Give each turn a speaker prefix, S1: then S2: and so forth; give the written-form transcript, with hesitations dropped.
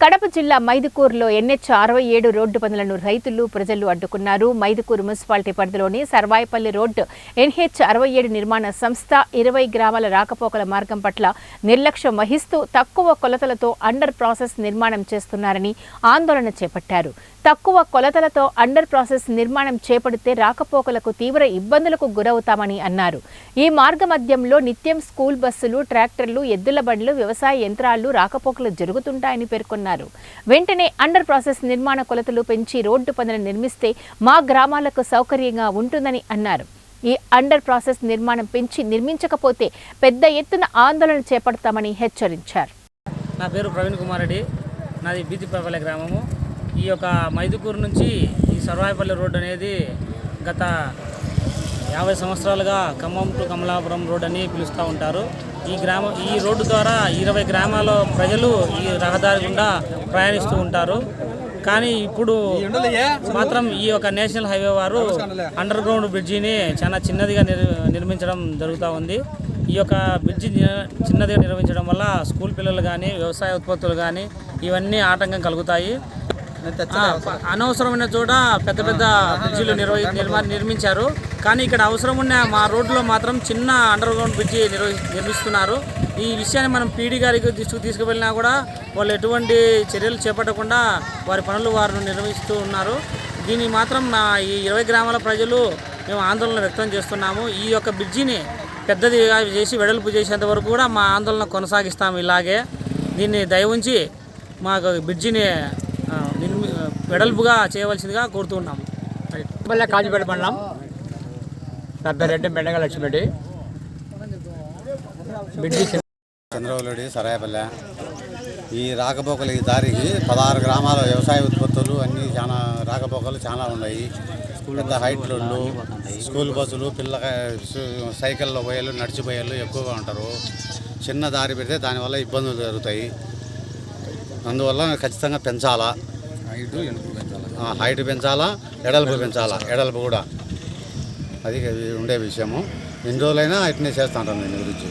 S1: కడప జిల్లా మైదుకూరులో NH 67 road పనులను రైతులు ప్రజలు అడ్డుకున్నారు. మైదుకూరు మున్సిపాలిటీ పరిధిలోని సర్వాయిపల్లి రోడ్డు NH 67 నిర్మాణ సంస్థ 20 గ్రామాల రాకపోకల మార్గం పట్ల నిర్లక్ష్యం వహిస్తూ తక్కువ కొలతలతో అండర్ ప్రాసెస్ నిర్మాణం చేస్తున్నారని ఆందోళన చేపట్టారు. తక్కువ కొలతలతో అండర్ ప్రాసెస్ నిర్మాణం చేపడితే రాకపోకలకు తీవ్ర ఇబ్బందులకు గురవుతామని అన్నారు. ఈ మార్గ మధ్యంలో నిత్యం స్కూల్ బస్సులు, ట్రాక్టర్లు, ఎద్దుల బండ్లు, వ్యవసాయ యంత్రాలు రాకపోకలు జరుగుతుంటాయని పేర్కొన్నారు. వెంటనే అండర్ ప్రాసెస్ నిర్మాణ కొలతలు పెంచి రోడ్డు పనులు నిర్మిస్తే మా గ్రామాలకు సౌకర్యంగా ఉంటుందని అన్నారు. ఈ అండర్ ప్రాసెస్ నిర్మాణం పెంచి నిర్మించకపోతే పెద్ద ఎత్తున ఆందోళన చేపడతామని హెచ్చరించారు.
S2: నా పేరు ప్రవీణ్ కుమార్ రెడ్డి, నాది బీతిపల్లి గ్రామము. ఈ యొక్క మైదుకూరు నుంచి ఈ సర్వాయిపల్లి రోడ్డు అనేది గత 50 సంవత్సరాలుగా ఖమ్మం టు కమలాపురం రోడ్ అని పిలుస్తూ ఉంటారు. ఈ రోడ్డు ద్వారా 20 గ్రామాల ప్రజలు ఈ రహదారి గుండా ప్రయాణిస్తూ ఉంటారు. కానీ ఇప్పుడు మాత్రం ఈ యొక్క నేషనల్ హైవే వారు అండర్ గ్రౌండ్ బ్రిడ్జిని చాలా చిన్నదిగా నిర్మించడం జరుగుతూ ఉంది. ఈ యొక్క బ్రిడ్జి చిన్నదిగా నిర్మించడం వల్ల స్కూల్ పిల్లలు కానీ, వ్యవసాయ ఉత్పత్తులు కానీ ఇవన్నీ ఆటంకం కలుగుతాయి. అనవసరమైన చోట పెద్ద పెద్ద బ్రిడ్జిలు నిర్మించారు. కానీ ఇక్కడ అవసరం ఉన్న మా రోడ్లో మాత్రం చిన్న అండర్ గ్రౌండ్ బ్రిడ్జి నిర్మిస్తున్నారు. ఈ విషయాన్ని మనం పీడీ గారికి తీసుకువెళ్ళినా కూడా వాళ్ళు ఎటువంటి చర్యలు చేపట్టకుండా వారి పనులు వారు నిర్వహిస్తూ ఉన్నారు. దీన్ని మాత్రం ఈ 20 గ్రామాల ప్రజలు మేము ఆందోళన వ్యక్తం చేస్తున్నాము. ఈ యొక్క బ్రిడ్జిని పెద్దదిగా చేసి వెడల్పు చేసేంత వరకు కూడా మా ఆందోళన కొనసాగిస్తాము. ఇలాగే దీన్ని దయ ఉంచి మాకు బ్రిడ్జిని వెడల్పుగా చేయవలసిందిగా కోరుతున్నాము.
S3: కాజీపేట మండలం, నా పేరు రెడ్డి మెండగ లక్ష్మిరెడ్డి.
S4: చంద్రవల్లుడి సరాయపల్లె. ఈ రాకపోకలు ఈ దారికి 16 గ్రామాల వ్యవసాయ ఉత్పత్తులు అన్నీ చాలా రాకపోకలు చాలా ఉన్నాయి. పెద్ద హైట్ రోడ్లు, స్కూల్ బస్సులు, సైకిల్లో పోయేళ్ళు, నడిచిపోయేళ్ళు ఎక్కువగా ఉంటారు. చిన్న దారి పెడితే దానివల్ల ఇబ్బందులు జరుగుతాయి. అందువల్ల ఖచ్చితంగా పెంచాలా, హైట్ పెంచాలా, ఎడల్పు పెంచాలా. ఎడల్పు కూడా అది ఉండే విషయము. ఎన్ని రోజులైనా ఇట్నే చేస్తూ ఉంటాం దీని గురించి.